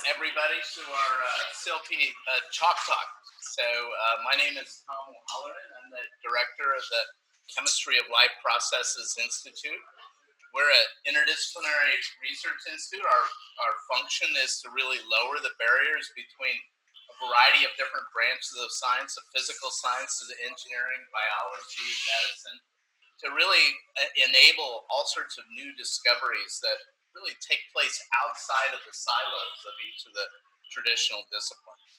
everybody to our CLP Chalk Talk. So my name is Tom Halloran. I'm the director of the Chemistry of Life Processes Institute. We're an interdisciplinary research institute. Our function is to really lower the barriers between a variety of different branches of science, of physical sciences, engineering, biology, medicine, to really enable all sorts of new discoveries that really take place outside of the silos of each of the traditional disciplines.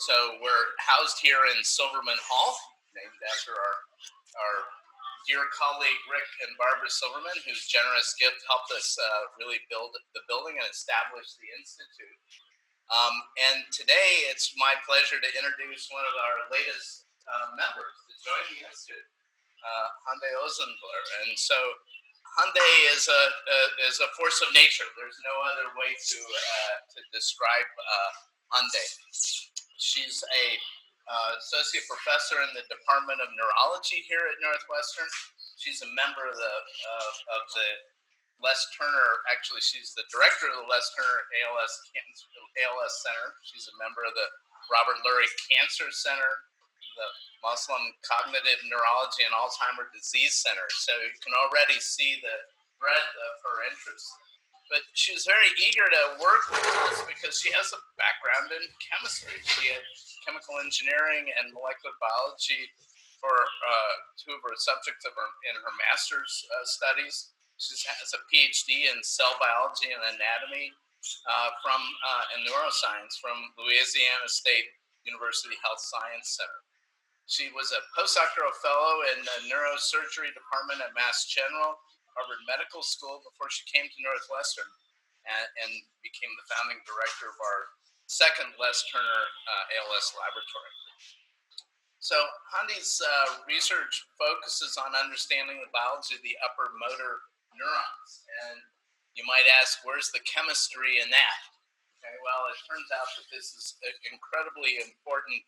So we're housed here in Silverman Hall, named after our dear colleague Rick and Barbara Silverman, whose generous gift helped us really build the building and establish the Institute. And today it's my pleasure to introduce one of our latest members to join the Institute, Hande Ozdinler. And so Hande is a force of nature. There's no other way to describe Hande. She's a associate professor in the Department of Neurology here at Northwestern. She's a member of the Les Turner. Actually, she's the director of the Les Turner ALS Center. She's a member of the Robert Lurie Cancer Center, the Muslim Cognitive Neurology and Alzheimer's Disease Center. So you can already see the breadth of her interests. But she was very eager to work with us because she has a background in chemistry. She had chemical engineering and molecular biology for two of her subjects in her master's studies. She has a PhD in cell biology and anatomy and neuroscience from Louisiana State University Health Science Center. She was a postdoctoral fellow in the neurosurgery department at Mass General, Harvard Medical School, before she came to Northwestern and became the founding director of our second Les Turner ALS laboratory. So Hande's research focuses on understanding the biology of the upper motor neurons. And you might ask, where's the chemistry in that? Okay, well, it turns out that this is an incredibly important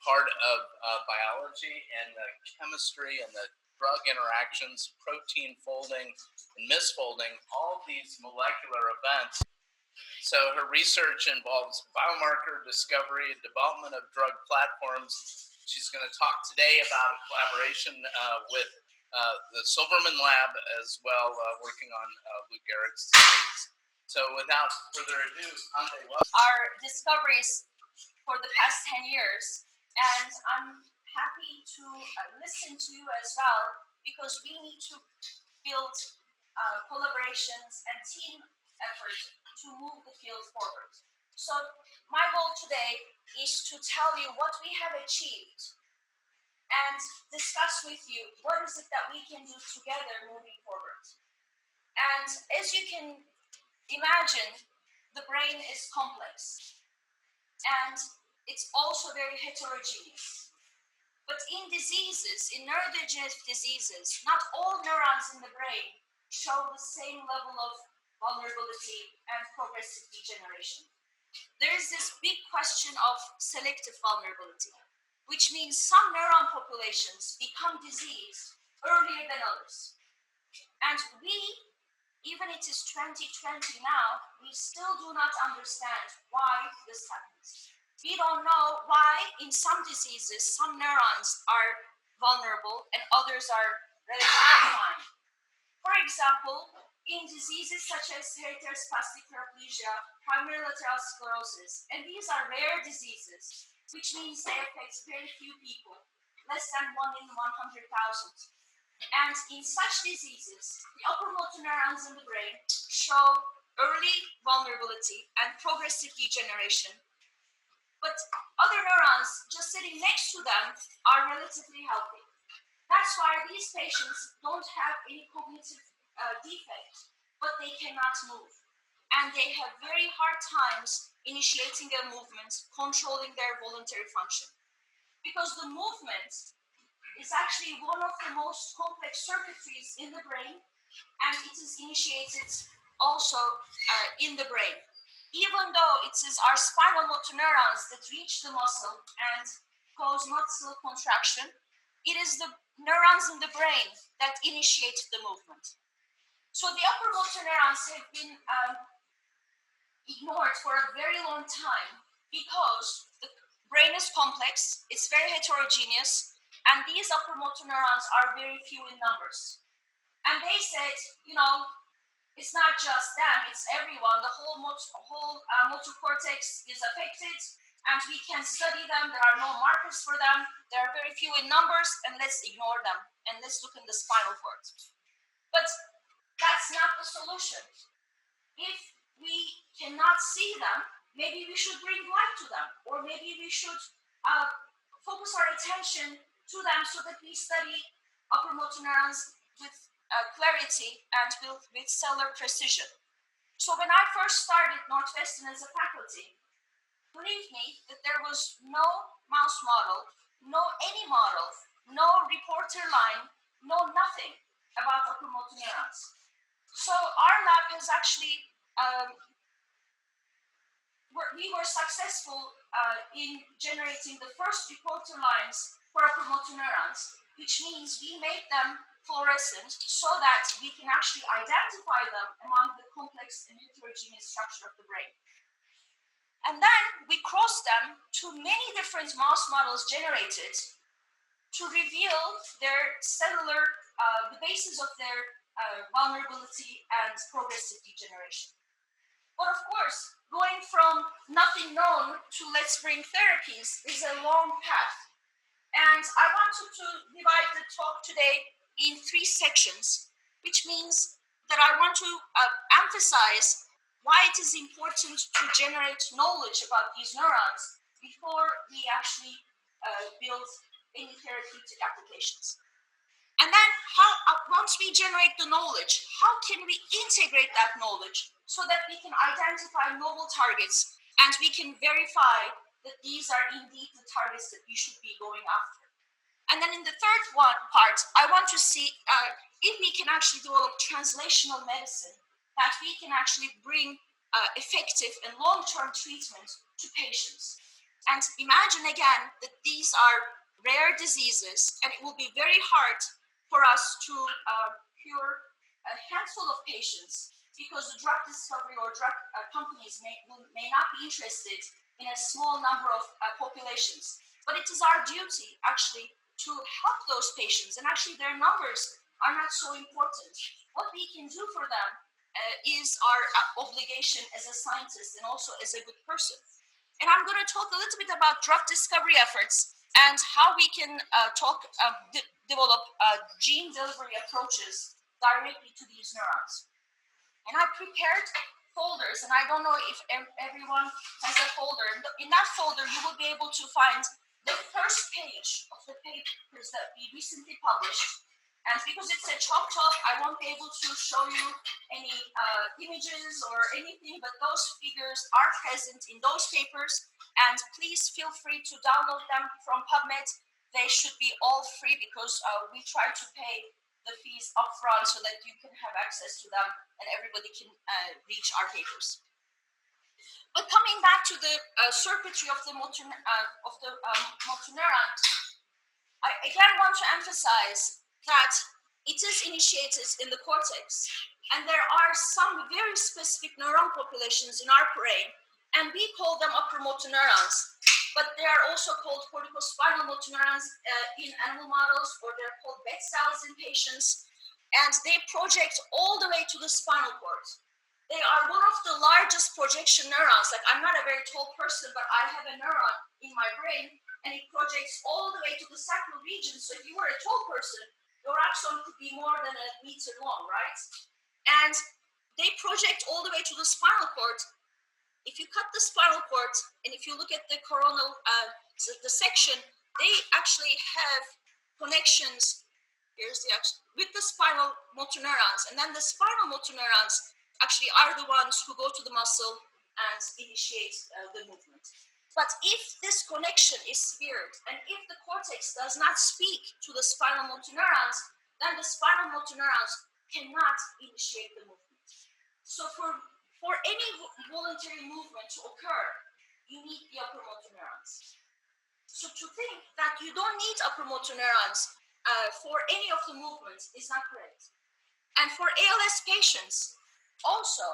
part of biology, and the chemistry and the drug interactions, protein folding and misfolding, all these molecular events. So her research involves biomarker discovery, development of drug platforms. She's going to talk today about a collaboration with the Silverman Lab as well, working on Lou Gehrig's disease. So without further ado, Hande, our discoveries for the past 10 years. And I'm happy to listen to you as well, because we need to build collaborations and team effort to move the field forward. So my goal today is to tell you what we have achieved and discuss with you what is it that we can do together moving forward. And as you can imagine, the brain is complex and it's also very heterogeneous. But in diseases, in neurodegenerative diseases, not all neurons in the brain show the same level of vulnerability and progressive degeneration. There is this big question of selective vulnerability, which means some neuron populations become diseased earlier than others. And we, even it is 2020 now, we still do not understand why this happens. We don't know why in some diseases, some neurons are vulnerable and others are relatively fine. For example, in diseases such as hereditary spastic paraplegia, primary lateral sclerosis, and these are rare diseases, which means they affect very few people, less than 1 in 100,000. And in such diseases, the upper motor neurons in the brain show early vulnerability and progressive degeneration. But other neurons just sitting next to them are relatively healthy. That's why these patients don't have any cognitive defect, but they cannot move. And they have very hard times initiating their movement, controlling their voluntary function. Because the movement is actually one of the most complex circuitries in the brain, and it is initiated also in the brain. Even though it is our spinal motor neurons that reach the muscle and cause muscle contraction, it is the neurons in the brain that initiate the movement. So the upper motor neurons have been ignored for a very long time because the brain is complex, it's very heterogeneous, and these upper motor neurons are very few in numbers. And they said, it's not just them, it's everyone. The whole motor cortex is affected, and we can study them. There are no markers for them. There are very few in numbers, and let's ignore them. And let's look in the spinal cord. But that's not the solution. If we cannot see them, maybe we should bring light to them, or maybe we should focus our attention to them so that we study upper motor neurons with clarity and with cellular precision. So when I first started Northwestern as a faculty, believe me that there was no mouse model, no any model, no reporter line, no nothing about upper motor neurons. So our lab is actually, we were successful in generating the first reporter lines for upper motor neurons, which means we made them fluorescent so that we can actually identify them among the complex and heterogeneous structure of the brain. And then we crossed them to many different mouse models generated to reveal their cellular, the basis of their vulnerability and progressive degeneration. But of course, going from nothing known to let's bring therapies is a long path. And I wanted to divide the talk today in 3 sections, which means that I want to emphasize why it is important to generate knowledge about these neurons before we actually build any therapeutic applications. And then once we generate the knowledge, how can we integrate that knowledge so that we can identify novel targets and we can verify that these are indeed the targets that we should be going after. And then in the third part, I want to see if we can actually develop translational medicine, that we can actually bring effective and long-term treatment to patients. And imagine again that these are rare diseases, and it will be very hard for us to cure a handful of patients because the drug discovery or drug companies may not be interested in a small number of populations. But it is our duty actually to help those patients, and actually their numbers are not so important. What we can do for them is our obligation as a scientist and also as a good person. And I'm going to talk a little bit about drug discovery efforts and how we can develop gene delivery approaches directly to these neurons. And I prepared folders, and I don't know if everyone has a folder. In that folder, you will be able to find the first page of the papers that we recently published. And because it's a chalk talk, I won't be able to show you any images or anything, but those figures are present in those papers. And please feel free to download them from PubMed. They should be all free because we try to pay the fees upfront so that you can have access to them and everybody can reach our papers. But coming back to the circuitry of the motor neuron, I again want to emphasize that it is initiated in the cortex, and there are some very specific neuron populations in our brain, and we call them upper motor neurons, but they are also called corticospinal motor neurons in animal models, or they're called bed cells in patients, and they project all the way to the spinal cord. They are one of the largest projection neurons. Like, I'm not a very tall person, but I have a neuron in my brain, and it projects all the way to the sacral region. So if you were a tall person, your axon could be more than 1 meter long, right? And they project all the way to the spinal cord. If you cut the spinal cord, and if you look at the coronal, the section, they actually have connections. Here's the action with the spinal motor neurons, and then the spinal motor neurons actually are the ones who go to the muscle and initiate the movement. But if this connection is severed, and if the cortex does not speak to the spinal motor neurons, then the spinal motor neurons cannot initiate the movement. So for any voluntary movement to occur, you need the upper motor neurons. So to think that you don't need upper motor neurons for any of the movements is not correct. And for ALS patients, also,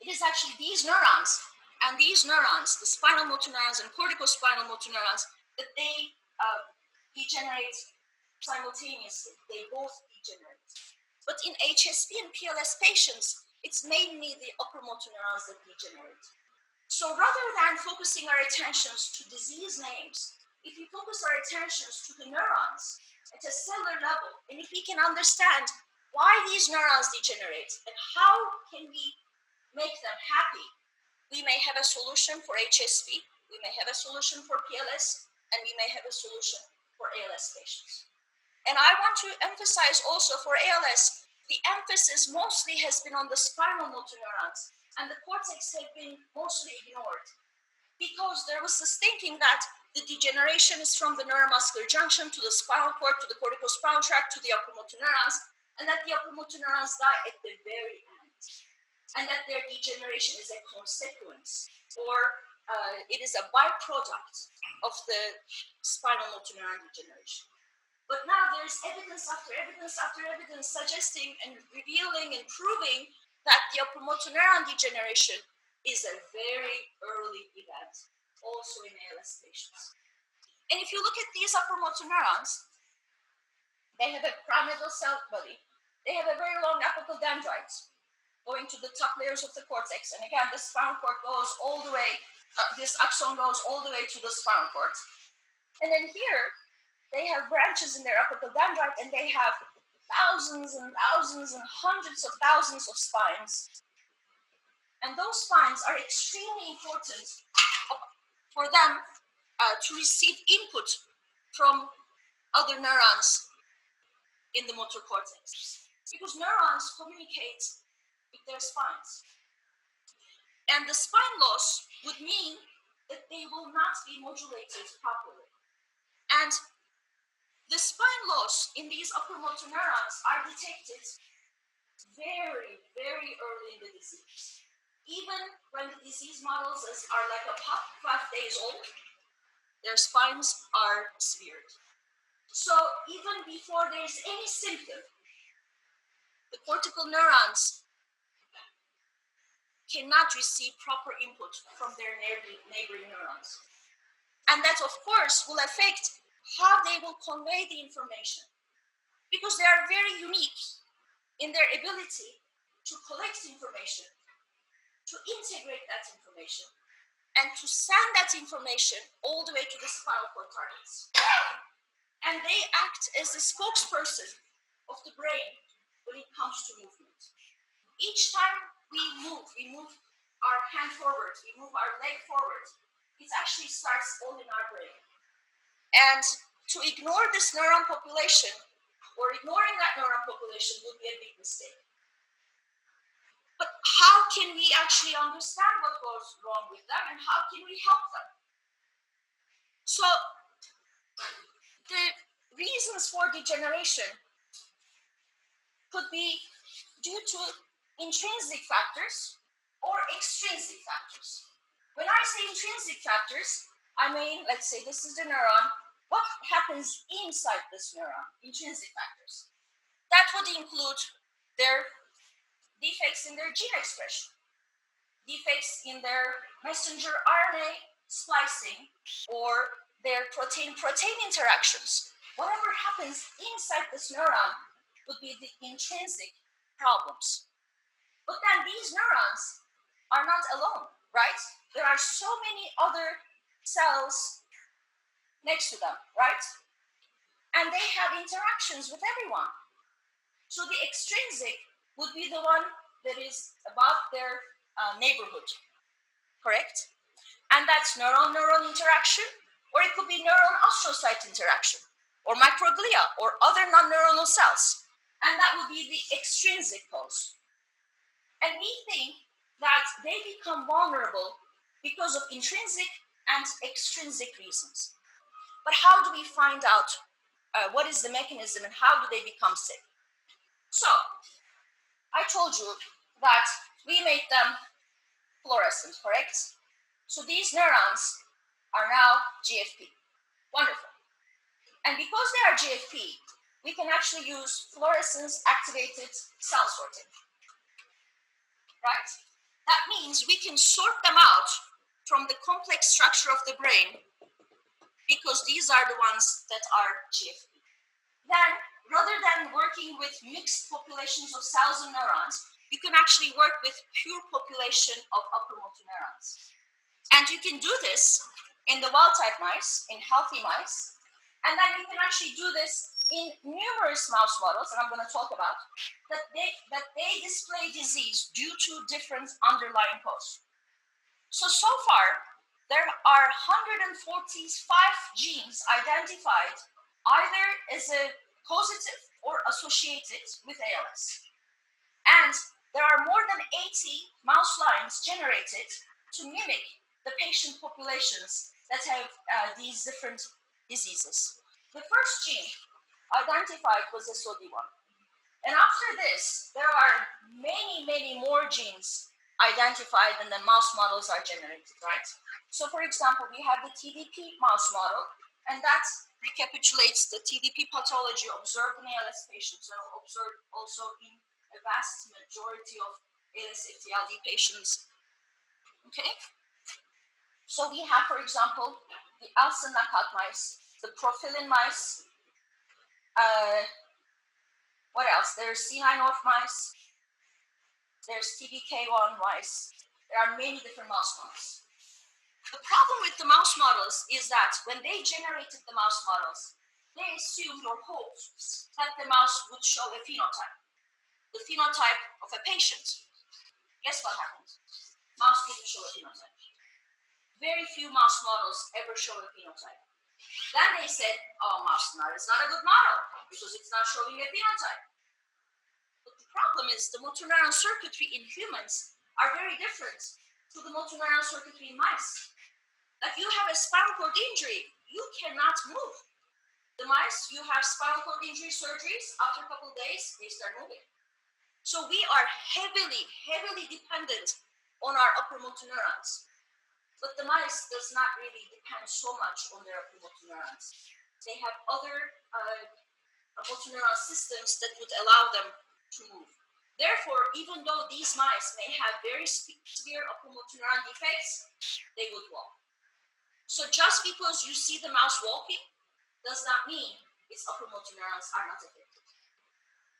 It is actually these neurons and these neurons, the spinal motor neurons and corticospinal motor neurons, that they degenerate simultaneously. They both degenerate. But in HSP and PLS patients, it's mainly the upper motor neurons that degenerate. So rather than focusing our attentions to disease names, if we focus our attentions to the neurons at a cellular level, and if we can understand why these neurons degenerate and how can we make them happy, we may have a solution for HSP, we may have a solution for PLS, and we may have a solution for ALS patients. And I want to emphasize also for ALS, the emphasis mostly has been on the spinal motor neurons, and the cortex have been mostly ignored because there was this thinking that the degeneration is from the neuromuscular junction to the spinal cord, to the corticospinal tract, to the upper motor neurons, and that the upper motor neurons die at the very end, and that their degeneration is a consequence, or it is a byproduct of the spinal motor neuron degeneration. But now there's evidence after evidence after evidence suggesting and revealing and proving that the upper motor neuron degeneration is a very early event, also in ALS patients. And if you look at these upper motor neurons, they have a pyramidal cell body. They have a very long apical dendrite going to the top layers of the cortex. And again, the spinal cord goes all the way, this axon goes all the way to the spinal cord. And then here, they have branches in their apical dendrite, and they have thousands and thousands and hundreds of thousands of spines. And those spines are extremely important for them to receive input from other neurons in the motor cortex, because neurons communicate with their spines. And the spine loss would mean that they will not be modulated properly. And the spine loss in these upper motor neurons are detected very, very early in the disease. Even when the disease models are like a pup, 5 days old, their spines are severed. So even before there's any symptom, the cortical neurons cannot receive proper input from their neighboring neurons. And that, of course, will affect how they will convey the information, because they are very unique in their ability to collect information, to integrate that information, and to send that information all the way to the spinal cord targets. And they act as the spokesperson of the brain when it comes to movement. Each time we move our hand forward, we move our leg forward, it actually starts all in our brain. And to ignore this neuron population, or ignoring that neuron population, would be a big mistake. But how can we actually understand what goes wrong with them, and how can we help them? So the reasons for degeneration could be due to intrinsic factors or extrinsic factors. When I say intrinsic factors, I mean, let's say this is the neuron. What happens inside this neuron? Intrinsic factors. That would include their defects in their gene expression, defects in their messenger RNA splicing, or their protein-protein interactions. Whatever happens inside this neuron would be the intrinsic problems. But then these neurons are not alone, right? There are so many other cells next to them, right? And they have interactions with everyone. So the extrinsic would be the one that is about their neighborhood, correct? And that's neuron-neuron interaction, or it could be neuron-astrocyte interaction, or microglia, or other non-neuronal cells. And that would be the extrinsic cause. And we think that they become vulnerable because of intrinsic and extrinsic reasons. But how do we find out what is the mechanism and how do they become sick? So, I told you that we made them fluorescent, correct? So these neurons are now GFP. Wonderful. And because they are GFP, we can actually use fluorescence-activated cell sorting, right? That means we can sort them out from the complex structure of the brain because these are the ones that are GFP. Then, rather than working with mixed populations of cells and neurons, you can actually work with pure population of upper motor neurons. And you can do this in the wild-type mice, in healthy mice, and then you can actually do this in numerous mouse models, and I'm going to talk about, that they display disease due to different underlying cause. So far, there are 145 genes identified either as a causative or associated with ALS. And there are more than 80 mouse lines generated to mimic the patient populations that have these different diseases. The first gene identified was SOD1. And after this, there are many, many more genes identified and the mouse models are generated, right? So for example, we have the TDP mouse model, and that recapitulates the TDP pathology observed in ALS patients and observed also in a vast majority of ALS FTLD patients. Okay? So we have, for example, the alsin knockout mice, the profilin mice, what else? There's C9orf mice, there's TBK1 mice. There are many different mouse models. The problem with the mouse models is that when they generated the mouse models, they assumed or hoped that the mouse would show a phenotype, the phenotype of a patient. Guess what happened? Mouse didn't show a phenotype. Very few mouse models ever show a phenotype. Then they said, oh, mouse model is not a good model because it's not showing a phenotype. But the problem is the motor neuron circuitry in humans are very different to the motor neuron circuitry in mice. Like you have a spinal cord injury, you cannot move. The mice, you have spinal cord injury surgeries, after a couple of days, they start moving. So we are heavily, heavily dependent on our upper motor neurons. But the mice does not really depend so much on their upper motor neurons. They have other motor neuron systems that would allow them to move. Therefore, even though these mice may have very severe upper motor neuron defects, they would walk. So just because you see the mouse walking does not mean its upper motor neurons are not affected.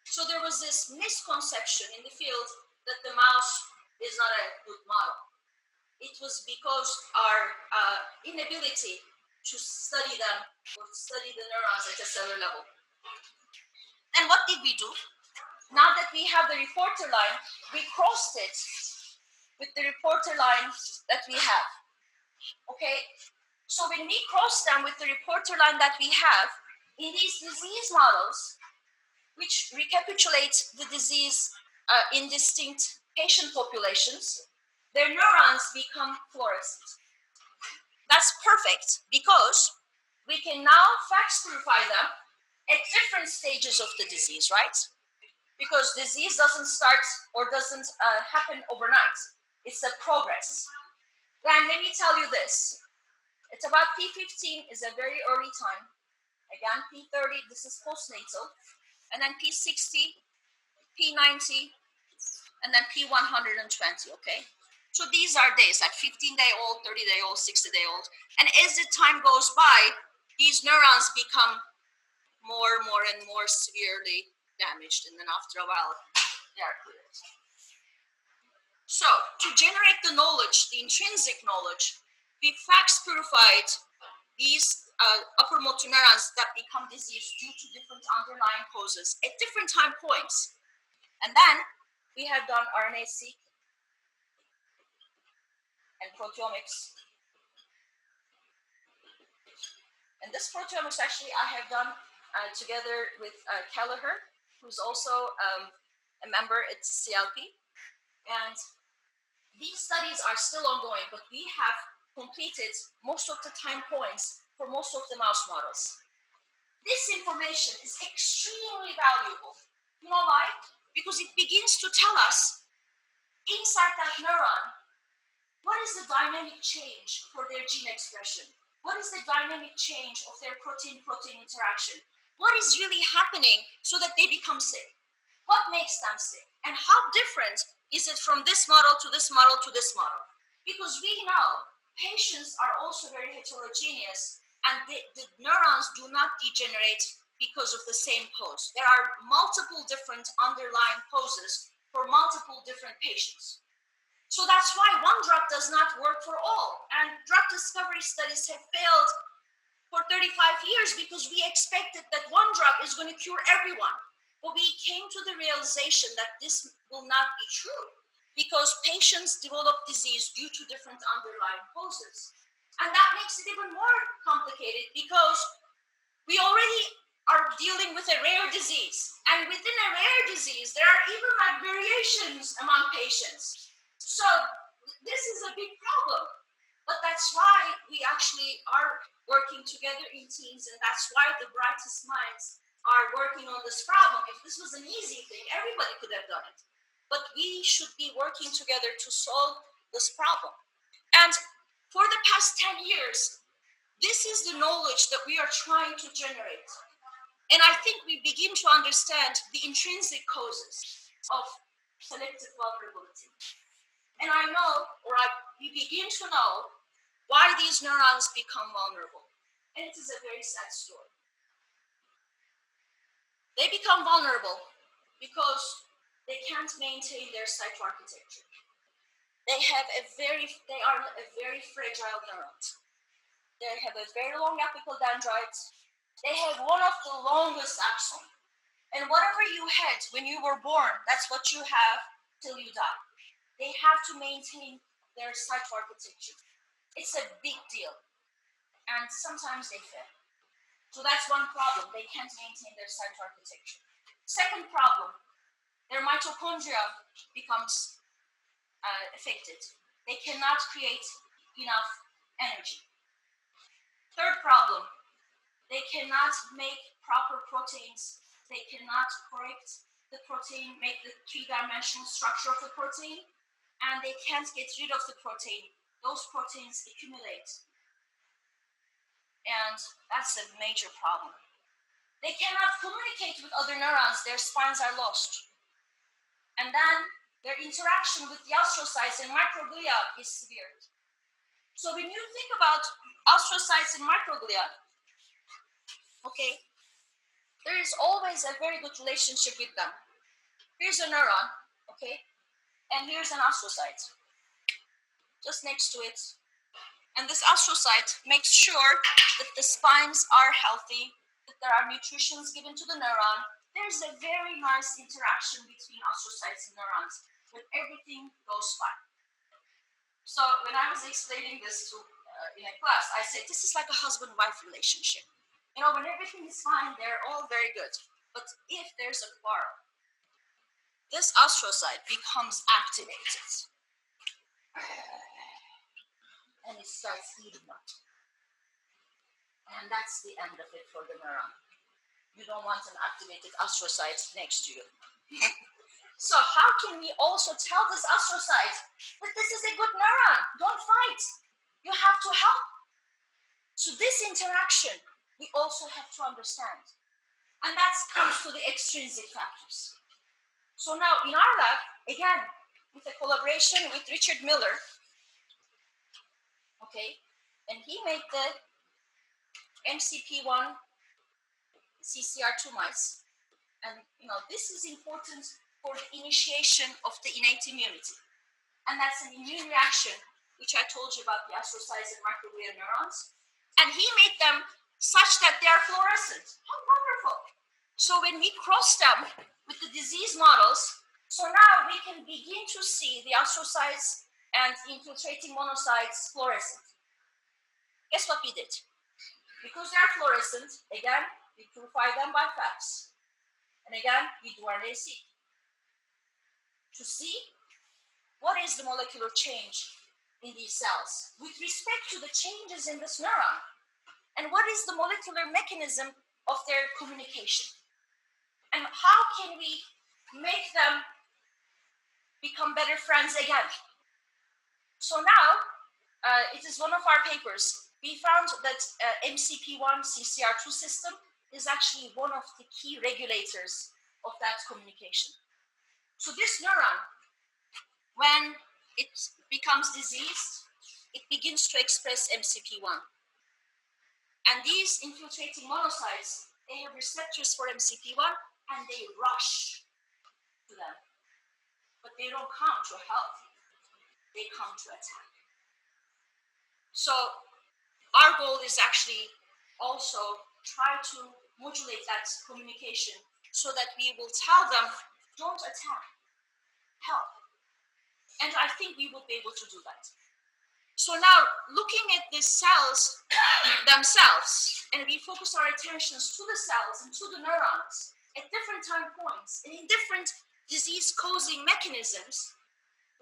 So there was this misconception in the field that the mouse is not a good model. It was because our inability to study them or study the neurons at a cellular level. And what did we do? Now that we have the reporter line, we crossed it with the reporter line that we have. Okay? So when we cross them with the reporter line that we have, in these disease models, which recapitulate the disease in distinct patient populations, their neurons become fluorescent. That's perfect because we can now FACS purify them at different stages of the disease, right? Because disease doesn't start or doesn't happen overnight. It's a progress. Then let me tell you this. It's about P15 is a very early time. Again, P30, this is postnatal. And then P60, P90, and then P120, okay? So these are days, like 15-day-old, 30-day-old, 60-day-old. And as the time goes by, these neurons become more and more severely damaged. And then after a while, they are cleared. So to generate the knowledge, the intrinsic knowledge, we FACS purified these upper motor neurons that become diseased due to different underlying causes at different time points. And then we have done RNA-seq and proteomics. And this proteomics actually I have done together with Kelleher, who's also a member at CLP. And these studies are still ongoing, but we have completed most of the time points for most of the mouse models. This information is extremely valuable. You know why? Because it begins to tell us inside that neuron, what is the dynamic change for their gene expression? What is the dynamic change of their protein-protein interaction? What is really happening so that they become sick? What makes them sick? And how different Is it from this model to this model to this model? Because we know patients are also very heterogeneous, and the neurons do not degenerate because of the same pose. There are multiple different underlying poses for multiple different patients. So that's why one drug does not work for all. And drug discovery studies have failed for 35 years because we expected that one drug is going to cure everyone. But we came to the realization that this will not be true because patients develop disease due to different underlying causes. And that makes it even more complicated because we already are dealing with a rare disease. And within a rare disease, there are even like variations among patients. So this is a big problem. But that's why we actually are working together in teams, and that's why the brightest minds are working on this problem. If this was an easy thing, everybody could have done it. But we should be working together to solve this problem. And for the past 10 years, this is the knowledge that we are trying to generate. And I think we begin to understand the intrinsic causes of selective vulnerability. And I know, we begin to know why these neurons become vulnerable. And it is a very sad story. They become vulnerable because they can't maintain their site architecture. They are a very fragile neurons. They have a very long apical dendrite. They have one of the longest axons. And whatever you had when you were born, that's what you have till you die. They have to maintain their site architecture. It's a big deal. And sometimes they fail. So that's one problem. They can't maintain their site architecture. Second problem, their mitochondria becomes affected. They cannot create enough energy. Third problem, they cannot make proper proteins. They cannot correct the protein, make the three-dimensional structure of the protein, and they can't get rid of the protein. Those proteins accumulate. And that's a major problem. They cannot communicate with other neurons. Their spines are lost. And then their interaction with the astrocytes and microglia is severe. So when you think about astrocytes and microglia, okay, there is always a very good relationship with them. Here's a neuron, okay, and here's an astrocyte just next to it. And this astrocyte makes sure that the spines are healthy, that there are nutritions given to the neuron. There's a very nice interaction between astrocytes and neurons when everything goes fine. So when I was explaining this to in a class, I said, this is like a husband-wife relationship. You know, when everything is fine, they're all very good. But if there's a quarrel, this astrocyte becomes activated. And it starts eating up. And that's the end of it for the neuron. You don't want an activated astrocyte next to you. So how can we also tell this astrocyte that this is a good neuron? Don't fight. You have to help. So this interaction, we also have to understand. And that comes to the extrinsic factors. So now in our lab, again, with a collaboration with Richard Miller, okay, and he made the MCP1 CCR2 mice. And you know, this is important for the initiation of the innate immunity. And that's an immune reaction, which I told you about the astrocytes and microglia neurons. And he made them such that they are fluorescent. How wonderful. So when we cross them with the disease models, so now we can begin to see the astrocytes and infiltrating monocytes fluorescent. Guess what we did? Because they are fluorescent, again, we purify them by FACS. And again, we do RNA-seq to see what is the molecular change in these cells with respect to the changes in this neuron, and what is the molecular mechanism of their communication, and how can we make them become better friends again. So now, it is one of our papers. We found that MCP1 CCR2 system is actually one of the key regulators of that communication. So this neuron when it becomes diseased, it begins to express MCP1. And these infiltrating monocytes, they have receptors for MCP1 and they rush to them. But they don't come to help, they come to attack. So our goal is actually also try to modulate that communication so that we will tell them, don't attack, help. And I think we would be able to do that. So now, looking at the cells themselves, and we focus our attentions to the cells and to the neurons at different time points and in different disease-causing mechanisms,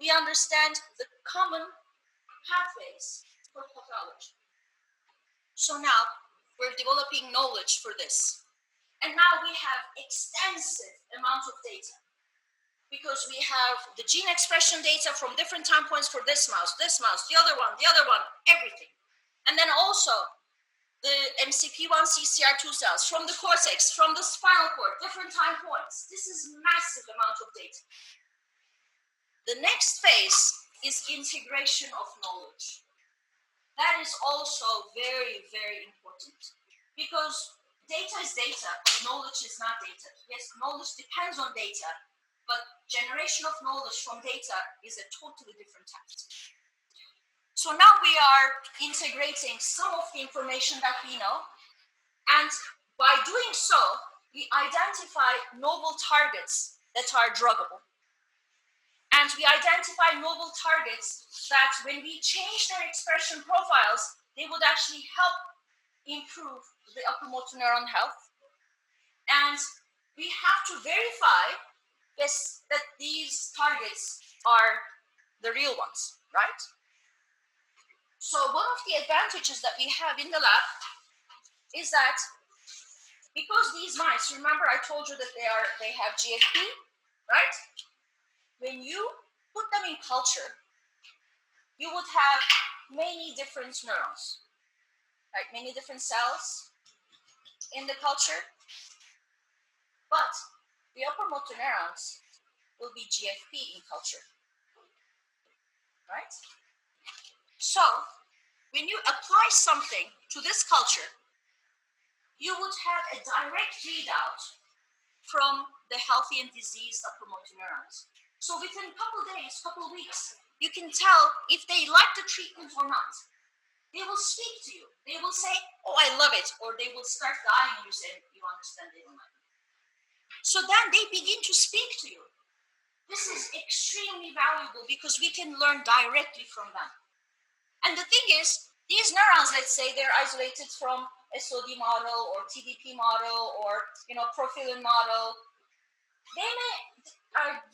we understand the common pathways for pathology. So now, we're developing knowledge for this. And now we have extensive amount of data, because we have the gene expression data from different time points for this mouse, the other one, everything. And then also the MCP1 CCR2 cells from the cortex, from the spinal cord, different time points. This is massive amount of data. The next phase is integration of knowledge. That is also very, very important, because data is data, but knowledge is not data. Yes, knowledge depends on data, but generation of knowledge from data is a totally different task. So now we are integrating some of the information that we know, and by doing so, we identify novel targets that are druggable. And we identify novel targets that when we change their expression profiles, they would actually help improve the upper motor neuron health. And we have to verify that these targets are the real ones, right? So one of the advantages that we have in the lab is that because these mice, remember I told you that they have GFP, right? When you put them in culture, you would have many different neurons, right? Many different cells in the culture, but the upper motor neurons will be GFP in culture, right? So when you apply something to this culture, you would have a direct readout from the healthy and diseased upper motor neurons. So within a couple of days, couple of weeks, you can tell if they like the treatment or not. They will speak to you. They will say, oh, I love it. Or they will start dying and you say, you understand they don't like it. So then they begin to speak to you. This is extremely valuable because we can learn directly from them. And the thing is, these neurons, let's say they're isolated from SOD model or TDP model or profilin model, they may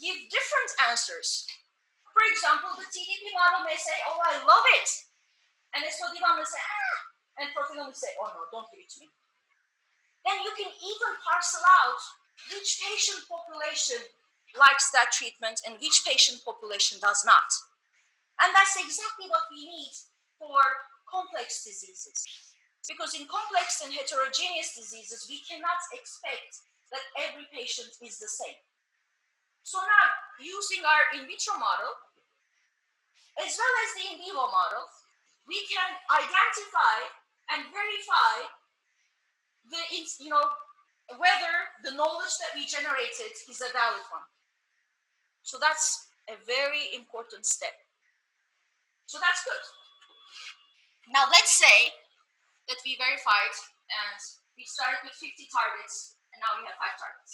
give different answers. For example, the TDP model may say, oh, I love it. And SOD model may say, ah. And profilin will say, oh, no, don't give it to me. Then you can even parcel out which patient population likes that treatment and which patient population does not. And that's exactly what we need for complex diseases. Because in complex and heterogeneous diseases, we cannot expect that every patient is the same. So now, using our in vitro model, as well as the in vivo model, we can identify and verify whether the knowledge that we generated is a valid one. So that's a very important step. So that's good. Now let's say that we verified and we started with 50 targets and now we have 5 targets.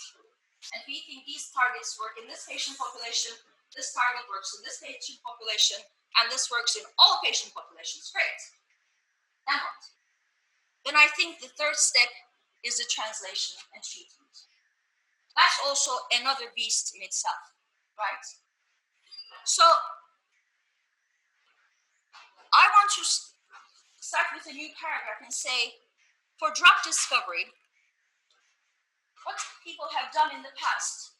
And we think these targets work in this patient population, this target works in this patient population, and this works in all patient populations. Great. Then what? Then I think the third step is the translation and treatment. That's also another beast in itself, right? So I want to start with a new paragraph and say, for drug discovery, what people have done in the past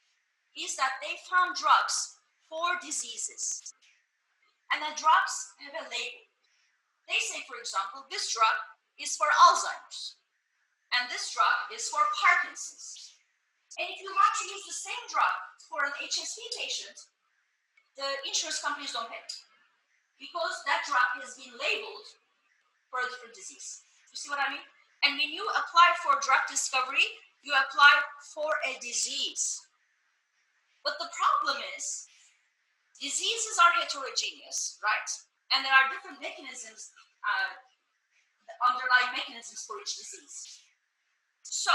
is that they found drugs for diseases. And the drugs have a label. They say, for example, this drug is for Alzheimer's. And this drug is for Parkinson's. And if you want to use the same drug for an HSV patient, the insurance companies don't pay because that drug has been labeled for a different disease. You see what I mean? And when you apply for drug discovery, you apply for a disease. But the problem is, diseases are heterogeneous, right? And there are different mechanisms, underlying mechanisms for each disease. So,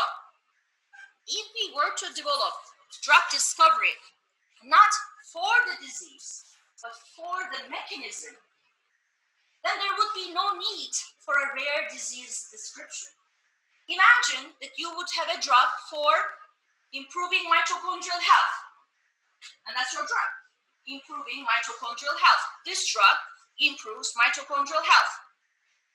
if we were to develop drug discovery, not for the disease, but for the mechanism, then there would be no need for a rare disease description. Imagine that you would have a drug for improving mitochondrial health, and that's your drug, improving mitochondrial health. This drug improves mitochondrial health.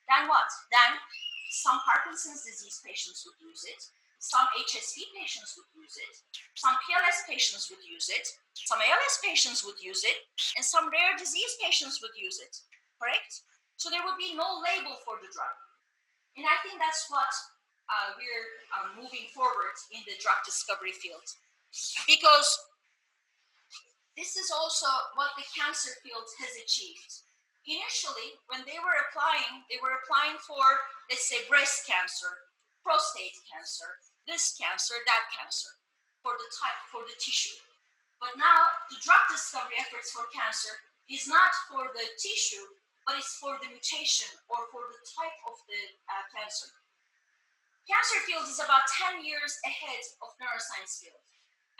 Then what? Then some Parkinson's disease patients would use it, some HSV patients would use it, some PLS patients would use it, some ALS patients would use it, and some rare disease patients would use it, correct? So there would be no label for the drug. And I think that's what we're moving forward in the drug discovery field. Because this is also what the cancer field has achieved. Initially, when they were applying for, let's say, breast cancer, prostate cancer, this cancer, that cancer, for the type, for the tissue. But now, the drug discovery efforts for cancer is not for the tissue, but it's for the mutation or for the type of the cancer. Cancer field is about 10 years ahead of neuroscience field.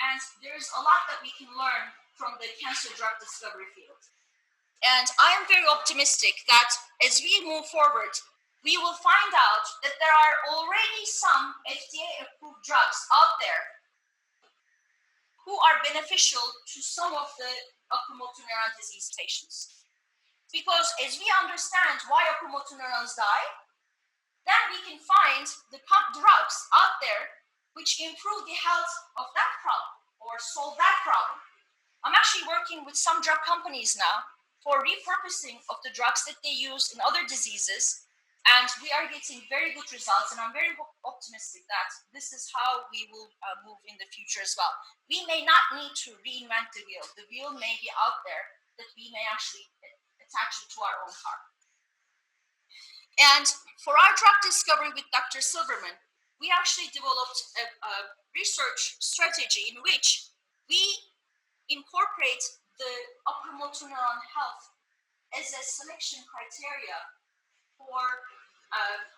And there's a lot that we can learn from the cancer drug discovery field. And I am very optimistic that as we move forward, we will find out that there are already some FDA-approved drugs out there who are beneficial to some of the oculomotor neuron disease patients. Because as we understand why oculomotor neurons die, then we can find the drugs out there which improve the health of that problem or solve that problem. I'm actually working with some drug companies now for repurposing of the drugs that they use in other diseases, and we are getting very good results, and I'm very optimistic that this is how we will move in the future as well. We may not need to reinvent the wheel. The wheel may be out there that we may actually attach it to our own car. And for our drug discovery with Dr. Silverman, we actually developed a research strategy in which we incorporate the oculomotor neuron health as a selection criteria for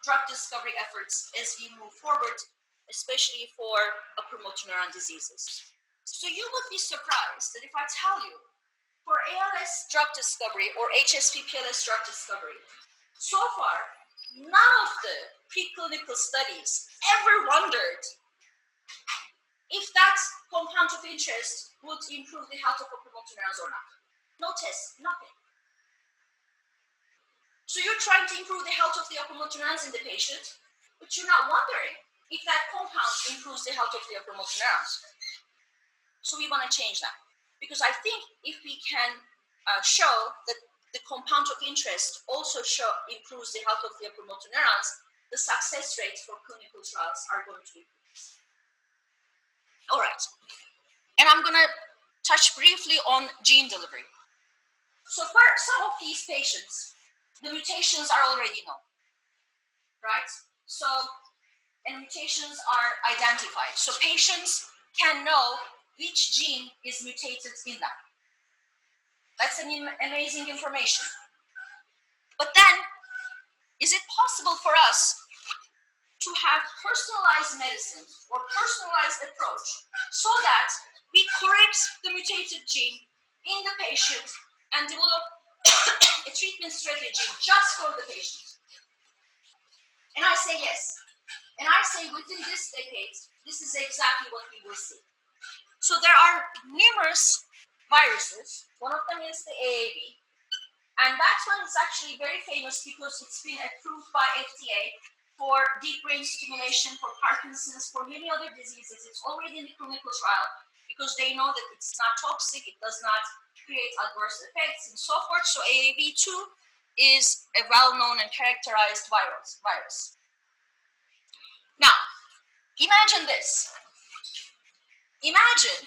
drug discovery efforts as we move forward, especially for oculomotor neuron diseases. So you would be surprised that if I tell you, for ALS drug discovery or HSP-PLS drug discovery, so far, none of the preclinical studies ever wondered if that compound of interest would improve the health of oculomotor neurons or not. No tests, nothing. So you're trying to improve the health of the oculomotor neurons in the patient, but you're not wondering if that compound improves the health of the oculomotor neurons. So we want to change that. Because I think if we can show that the compound of interest also improves the health of the oculomotor neurons, the success rates for clinical trials are going to increase. All right. And I'm going to touch briefly on gene delivery. So for some of these patients, the mutations are already known, right? So, and mutations are identified. So patients can know which gene is mutated in them. That's an amazing information. But then, is it possible for us to have personalized medicine or personalized approach so that we correct the mutated gene in the patient and develop a treatment strategy just for the patient? And I say yes. And I say within this decade, this is exactly what we will see. So there are numerous viruses. One of them is the AAV. And that one is actually very famous because it's been approved by FDA for deep brain stimulation, for Parkinson's, for many other diseases. It's already in the clinical trial because they know that it's not toxic, it does not create adverse effects and so forth. So AAV2 is a well-known and characterized virus. Now, imagine this. Imagine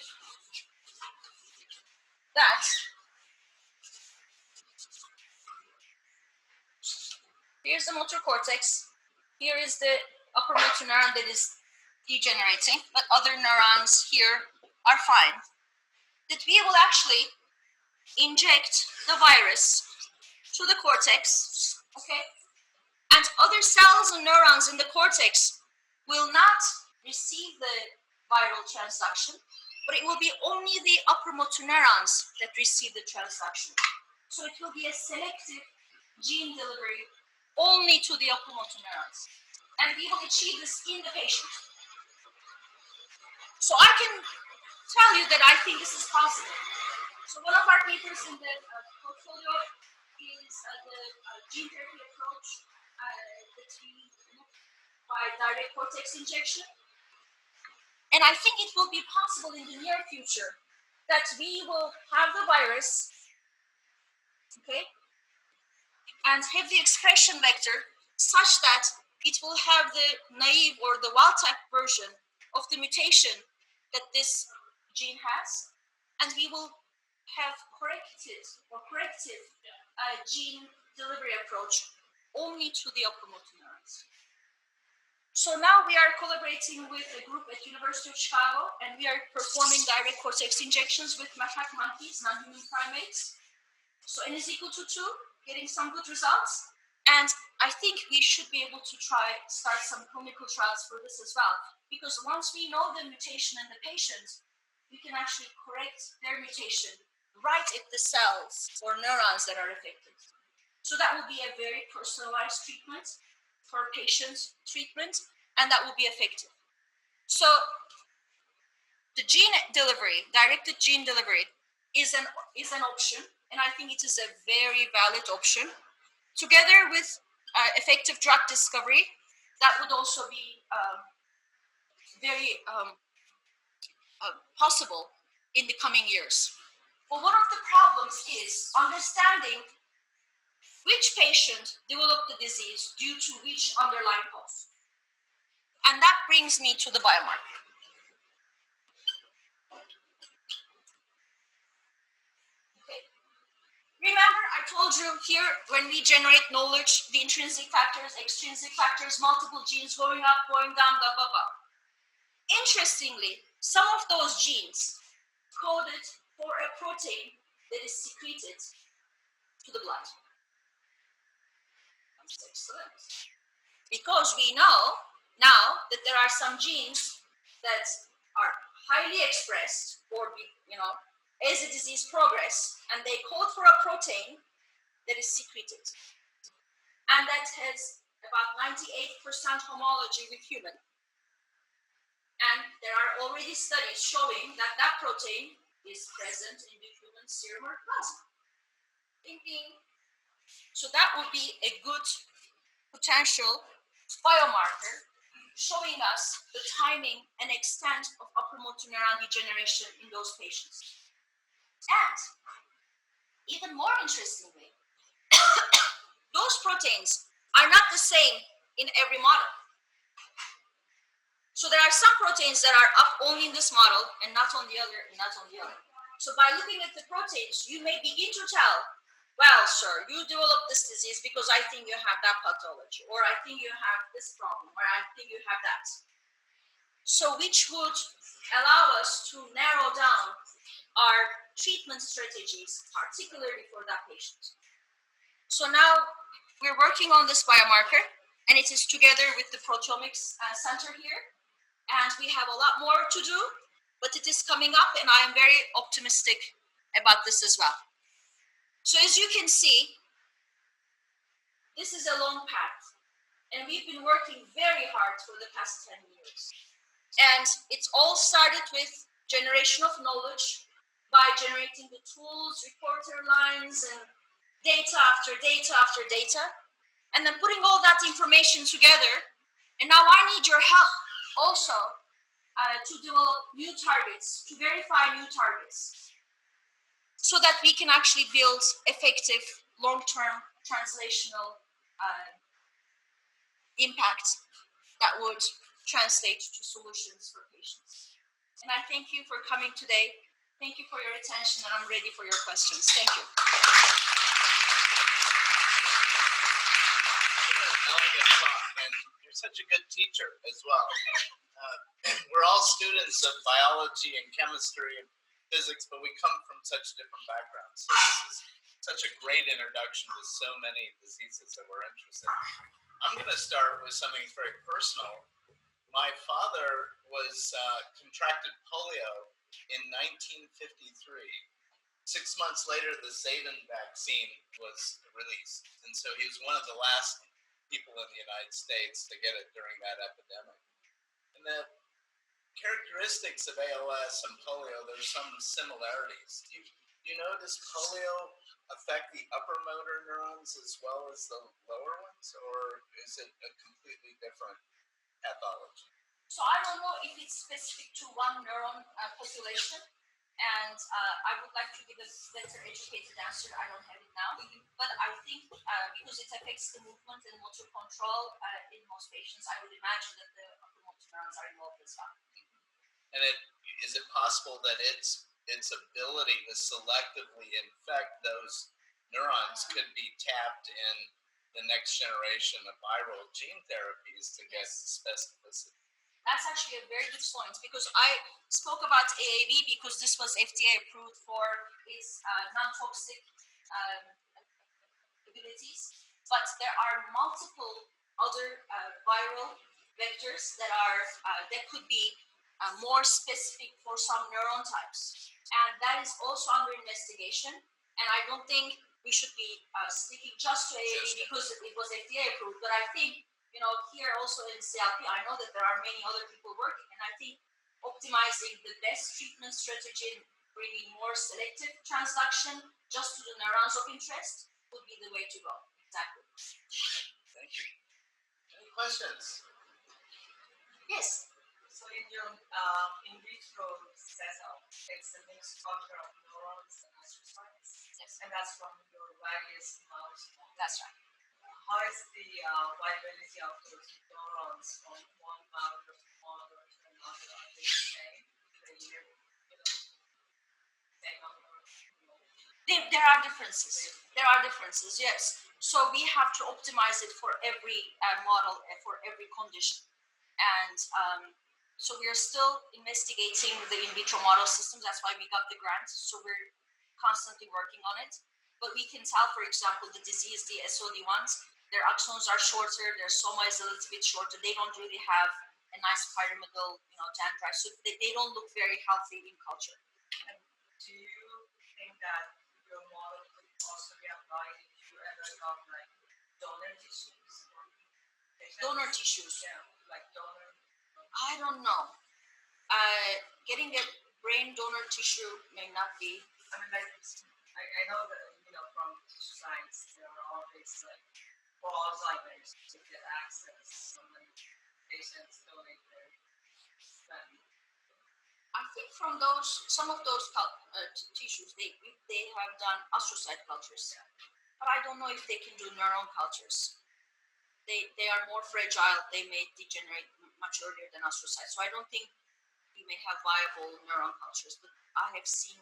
that Here's the motor cortex. Here is the upper motor neuron that is degenerating, but other neurons here are fine. That we will actually inject the virus to the cortex, okay? And other cells and neurons in the cortex will not receive the viral transduction, but it will be only the upper motor neurons that receive the transduction. So it will be a selective gene delivery only to the upper motor neurons. And we will achieve this in the patient. So I can tell you that I think this is possible. So one of our papers in the portfolio is the gene therapy approach that we look by direct cortex injection. And I think it will be possible in the near future that we will have the virus, okay, and have the expression vector such that it will have the naive or the wild type version of the mutation that this gene has, and we will have corrected or corrective gene delivery approach only to the upper motor neurons. So now we are collaborating with a group at University of Chicago, and we are performing direct cortex injections with macaque monkeys, non-human primates. So n is equal to 2, getting some good results. And I think we should be able to start some clinical trials for this as well. Because once we know the mutation in the patient, we can actually correct their mutation right at the cells or neurons that are affected. So that will be a very personalized treatment for patient treatment, and that will be effective. So the gene delivery, directed gene delivery, is an option, and I think it is a very valid option. Together with effective drug discovery, that would also be very possible in the coming years. But one of the problems is understanding which patient developed the disease due to which underlying cause. And that brings me to the biomarker. Okay. Remember, I told you here, when we generate knowledge, the intrinsic factors, extrinsic factors, multiple genes going up, going down, blah, blah, blah. Interestingly, some of those genes coded for a protein that is secreted to the blood. Excellent. Because we know now that there are some genes that are highly expressed or, as the disease progresses, and they code for a protein that is secreted. And that has about 98% homology with human. And there are already studies showing that that protein is present in the human serum or plasma. Ding, ding. So that would be a good potential biomarker showing us the timing and extent of upper motor neuron degeneration in those patients. And even more interestingly, those proteins are not the same in every model. So there are some proteins that are up only in this model and not on the other and not on the other. So by looking at the proteins, you may begin to tell, well, sir, you developed this disease because I think you have that pathology, or I think you have this problem, or I think you have that. So which would allow us to narrow down our treatment strategies, particularly for that patient. So now we're working on this biomarker, and it is together with the proteomics center here, and we have a lot more to do, but it is coming up, and I am very optimistic about this as well. So as you can see, this is a long path, and we've been working very hard for the past 10 years. And it's all started with generation of knowledge by generating the tools, reporter lines, and data after data after data, and then putting all that information together. And now I need your help also to develop new targets, to verify new targets, so that we can actually build effective long-term translational impact that would translate to solutions for patients. And I thank you for coming today. Thank you for your attention, and I'm ready for your questions. Thank you. such a good teacher as well. We're all students of biology and chemistry and physics, but we come from such different backgrounds. So this is such a great introduction to so many diseases that we're interested in. I'm going to start with something very personal. My father was contracted polio in 1953. 6 months later, the Zayden vaccine was released. And so he was one of the last people in the United States to get it during that epidemic. And the characteristics of ALS and polio, there's some similarities. Do you know, does polio affect the upper motor neurons as well as the lower ones, or is it a completely different pathology? So I don't know if it's specific to one neuron population, and I would like to give a better educated answer. I don't have it now, but I think because it affects the movement and motor control in most patients, I would imagine that the upper motor neurons are involved as well. And is it possible that its ability to selectively infect those neurons could be tapped in the next generation of viral gene therapies to get specificity? That's actually a very good point, because I spoke about AAV because this was FDA approved for its non-toxic abilities, but there are multiple other viral vectors that could be more specific for some neuron types, and that is also under investigation. And I don't think we should be sticking just to AAV because it was FDA approved, but I think, here also in CLP, I know that there are many other people working, and I think optimizing the best treatment strategy, bringing more selective transduction just to the neurons of interest would be the way to go. Exactly. Thank you. Any questions? Yes. So in your in vitro setup, it's a mixed structure of neurons and astrocytes, Yes. and that's from your various mouse models. That's right. How is the viability of those neurons from one mouse to another to another? Are they the same? Same number? There are differences. There are differences, yes. So we have to optimize it for every model and for every condition. And so we are still investigating the in vitro model systems. That's why we got the grant. So we're constantly working on it. But we can tell, for example, the disease, the SOD ones, their axons are shorter, their soma is a little bit shorter. They don't really have a nice pyramidal, dendrite. So they don't look very healthy in culture. And do you think that your model could also be applied if you ever got like donor tissues? Donor tissues? Yeah, like donor. I don't know. Getting a brain donor tissue may not be. I mean, I know that from tissue science there are always like for Alzheimer's to get access. So many patients donate their sperm. I think from some of those tissues, they have done astrocyte cultures, but I don't know if they can do neuron cultures. They are more fragile. They may degenerate much earlier than astrocytes. So I don't think we may have viable neuron cultures, but I have seen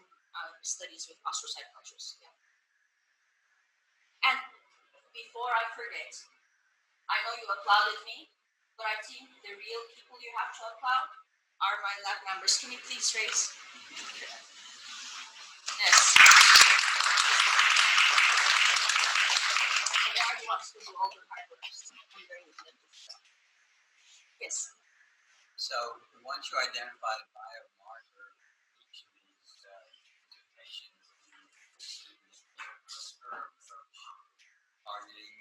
studies with astrocyte cultures. Yeah. And before I forget, I know you applauded me, but I think the real people you have to applaud are my lab members. Can you please raise? Yes. They are the ones who do all the hard work. Yes. So once you identify the biomarker, each of these mutations, CRISPR approach targeting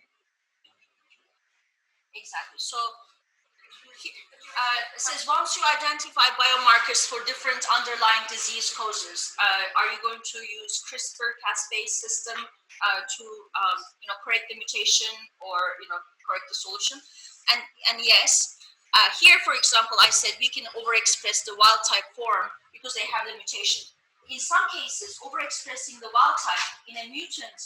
individual. Exactly. So it says once you identify biomarkers for different underlying disease causes, are you going to use CRISPR-Cas9 system to correct the mutation or correct the solution? And yes. Here, for example, I said we can overexpress the wild type form because they have the mutation. In some cases, overexpressing the wild type in a mutant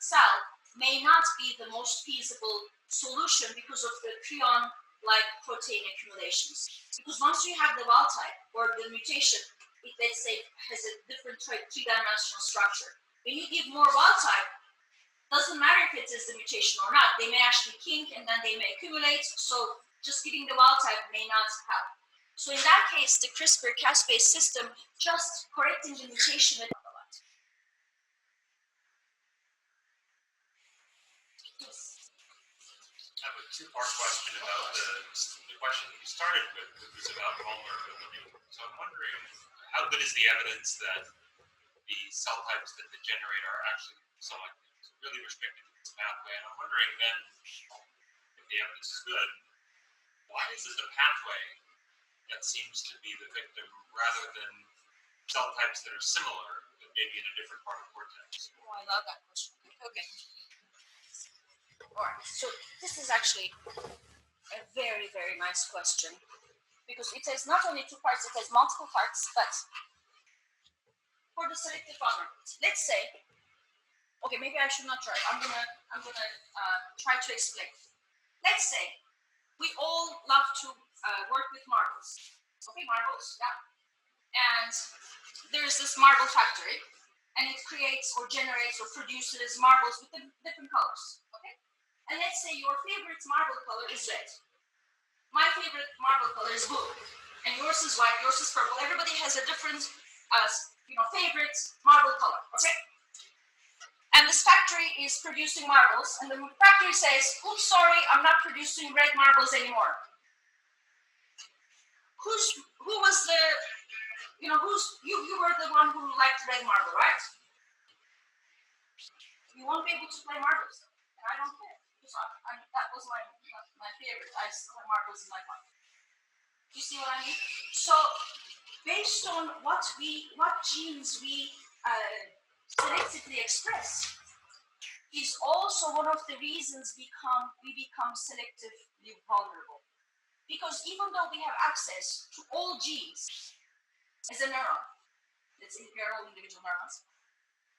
cell may not be the most feasible solution because of the prion-like protein accumulations. Because once you have the wild type or the mutation, it, let's say, has a different three-dimensional structure. When you give more wild type, doesn't matter if it is the mutation or not. They may actually kink and then they may accumulate. So just giving the wild type may not help. So in that case, the CRISPR-Cas-based system just correcting the mutation with a lot. Yes. I have a two-part question about the question that you started with, which was about vulnerability. So I'm wondering, how good is the evidence that the cell types that degenerate are actually selected? It's really restricted to this pathway. And I'm wondering then, if the evidence is good, why is it the pathway that seems to be the victim rather than cell types that are similar, but maybe in a different part of the cortex? Oh, I love that question. Okay. All right. So this is actually a very, very nice question because it has not only two parts, it has multiple parts, but for the selective vulnerability, let's say, okay, maybe I should not try. I'm gonna try to explain. Let's say we all love to work with marbles. Okay, marbles, yeah. And there's this marble factory, and it creates or generates or produces marbles with different colors. Okay, and let's say your favorite marble color is red. My favorite marble color is blue, and yours is white. Yours is purple. Everybody has a different, favorite marble color. Okay. And this factory is producing marbles, and the factory says, "Oops, sorry, I'm not producing red marbles anymore." Who was the, you were the one who liked red marble, right? You won't be able to play marbles, and I don't care. That was my favorite. I still have marbles in my pocket. You see what I mean? So based on what genes we selectively express is also one of the reasons we become selectively vulnerable. Because even though we have access to all genes as a neuron, let's say we are all individual neurons,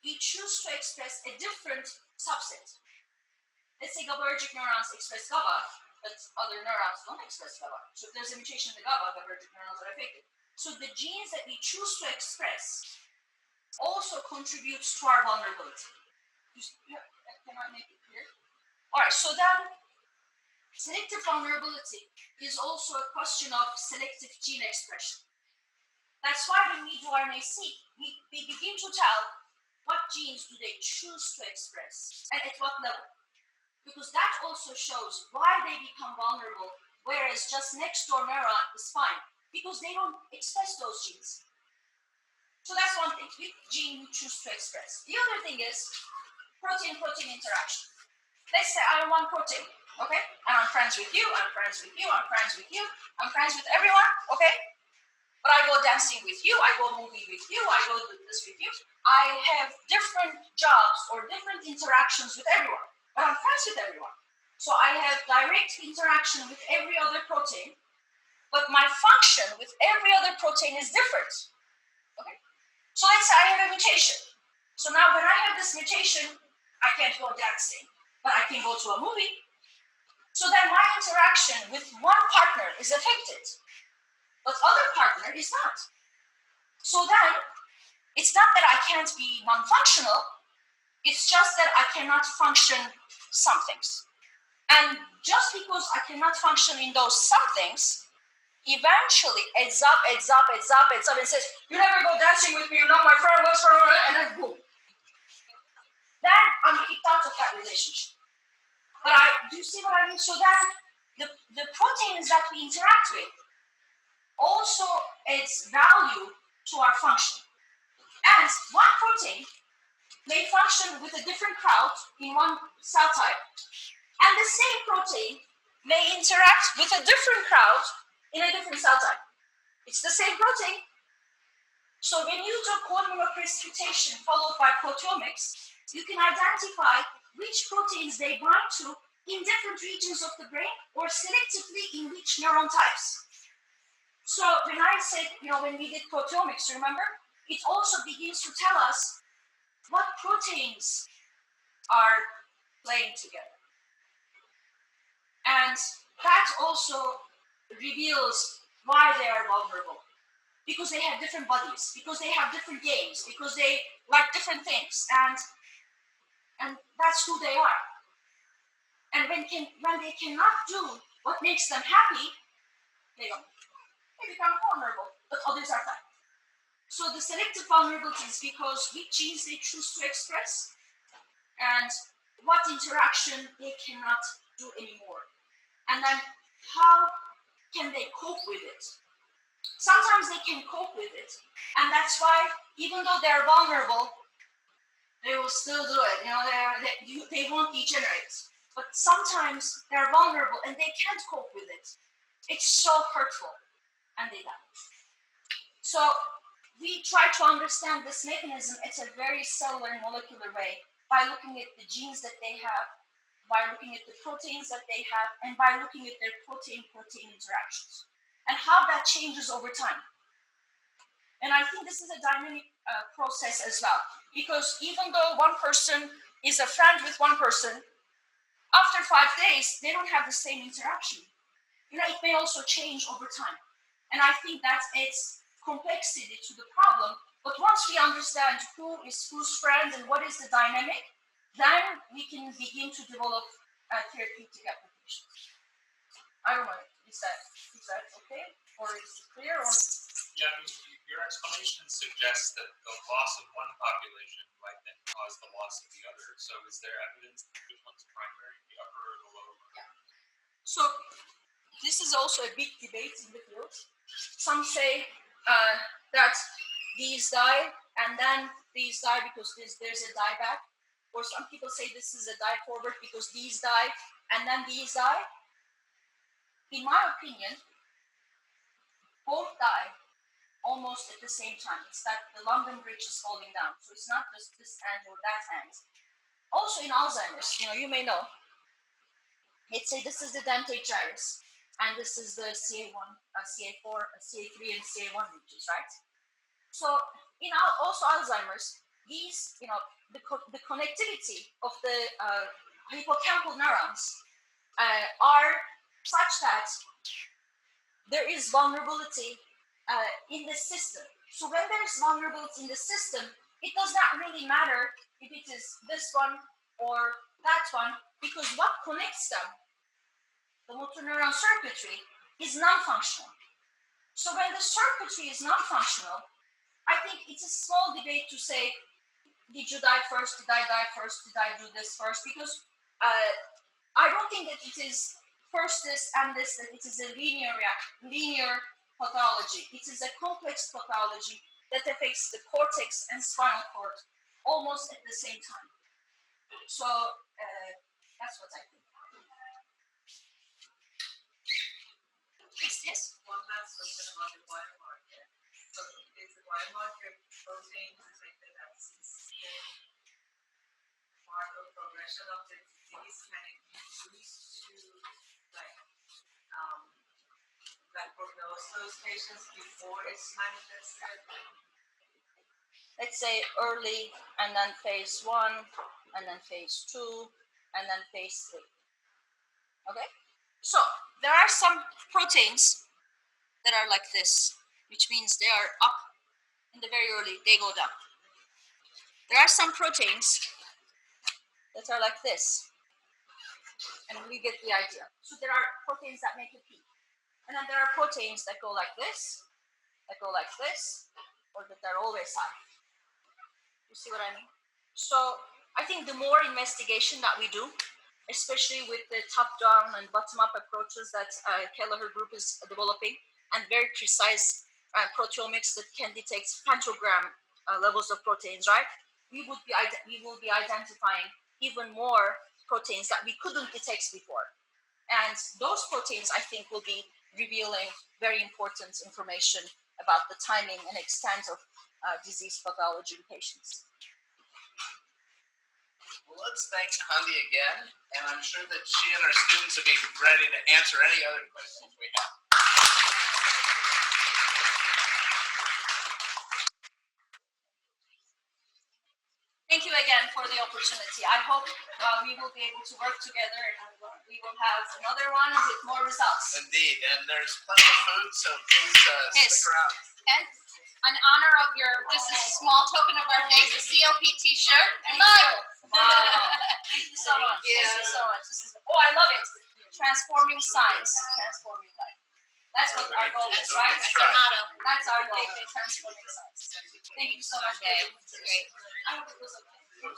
we choose to express a different subset. Let's say GABAergic neurons express GABA, but other neurons don't express GABA. So if there's a mutation in the GABAergic neurons are affected. So the genes that we choose to express also contributes to our vulnerability. Can I make it clear? All right, so then selective vulnerability is also a question of selective gene expression. That's why when we do RNA-seq, we begin to tell what genes do they choose to express and at what level. Because that also shows why they become vulnerable, whereas just next door neuron is fine, because they don't express those genes. So that's one thing, which gene you choose to express. The other thing is protein-protein interaction. Let's say I am one protein, okay? And I'm friends with you, I'm friends with you, I'm friends with you, I'm friends with everyone, okay? But I go dancing with you, I go movie with you, I go do this with you. I have different jobs or different interactions with everyone, but I'm friends with everyone. So I have direct interaction with every other protein, but my function with every other protein is different, okay? So let's say I have a mutation. So now when I have this mutation, I can't go dancing, but I can go to a movie. So then my interaction with one partner is affected, but other partner is not. So then it's not that I can't be non-functional, it's just that I cannot function some things. And just because I cannot function in those some things, eventually adds up, and says, "You never go dancing with me, you're not my friend, what's wrong?" And then boom. Then I'm kicked out of that relationship. But do you see what I mean? So then the proteins that we interact with also adds value to our function. And one protein may function with a different crowd in one cell type, and the same protein may interact with a different crowd in a different cell type. It's the same protein. So when you do co-immunocristation followed by proteomics, you can identify which proteins they bind to in different regions of the brain or selectively in which neuron types. So when I said, when we did proteomics, remember, it also begins to tell us what proteins are playing together. And that also reveals why they are vulnerable. Because they have different bodies, because they have different games, because they like different things, and that's who they are. And when they cannot do what makes them happy, they don't. They become vulnerable, but others are fine. So the selective vulnerability is because which genes they choose to express and what interaction they cannot do anymore. And then how can they cope with it? Sometimes they can cope with it. And that's why, even though they're vulnerable, they will still do it. They won't degenerate. But sometimes they're vulnerable and they can't cope with it. It's so hurtful, and they die. So we try to understand this mechanism at a very cellular and molecular way by looking at the genes that they have, by looking at the proteins that they have, and by looking at their protein-protein interactions, and how that changes over time. And I think this is a dynamic process as well, because even though one person is a friend with one person, after 5 days, they don't have the same interaction. It may also change over time. And I think that adds complexity to the problem. But once we understand who is whose friend and what is the dynamic, then we can begin to develop therapeutic applications. I don't know, is that okay? Or is it clear? Or? Yeah, I mean, your explanation suggests that the loss of one population might then cause the loss of the other. So is there evidence that which one's primary, the upper or the lower? Yeah. So this is also a big debate in the field. Some say that these die and then these die because there's a dieback. Or some people say this is a die forward because these die and then these die. In my opinion, both die almost at the same time. It's that the London Bridge is falling down. So it's not just this end or that end. Also in Alzheimer's, you may know, let's say this is the dentate gyrus, and this is the CA1, CA4, CA3, and CA1 regions, right? So in also Alzheimer's, these, the connectivity of the hippocampal neurons are such that there is vulnerability in the system. So when there's vulnerability in the system, it does not really matter if it is this one or that one, because what connects them, the motor neuron circuitry, is non-functional. So when the circuitry is non-functional, I think it's a small debate to say, did you die first? Did I die first? Did I do this first? Because I don't think that it is first this and this, that it is a linear pathology. It is a complex pathology that affects the cortex and spinal cord almost at the same time. So that's what I think. Yes? One last question about the biomarker. So is the biomarker protein detected at CCA part of progression of the disease? Can it be used to prognose those patients before it's manifested? Let's say early, and then phase 1, and then phase 2, and then phase 3. Okay? So there are some proteins that are like this, which means they are up in the very early, they go down. There are some proteins that are like this, and we get the idea. So there are proteins that make a peak. And then there are proteins that go like this, or that are always high. You see what I mean? So I think the more investigation that we do, especially with the top-down and bottom-up approaches that Kelleher group is developing, and very precise proteomics that can detect pentagram levels of proteins, right? We will be identifying even more proteins that we couldn't detect before. And those proteins, I think, will be revealing very important information about the timing and extent of disease pathology in patients. Well, let's thank Hande again, and I'm sure that she and her students will be ready to answer any other questions we have. Thank you again for the opportunity. I hope we will be able to work together and we will have another one with more results. Indeed, and there's plenty of food, so please stick around. And in honor of this is a small token of our thanks, a CLP t-shirt and Bible. Wow. Thank you so much. Thank you so much. I love it. transforming science, transforming life. That's what our goal is, right? That's our motto. That's our goal, transforming science. Thank you so much, Dave. Great. I hope it was okay.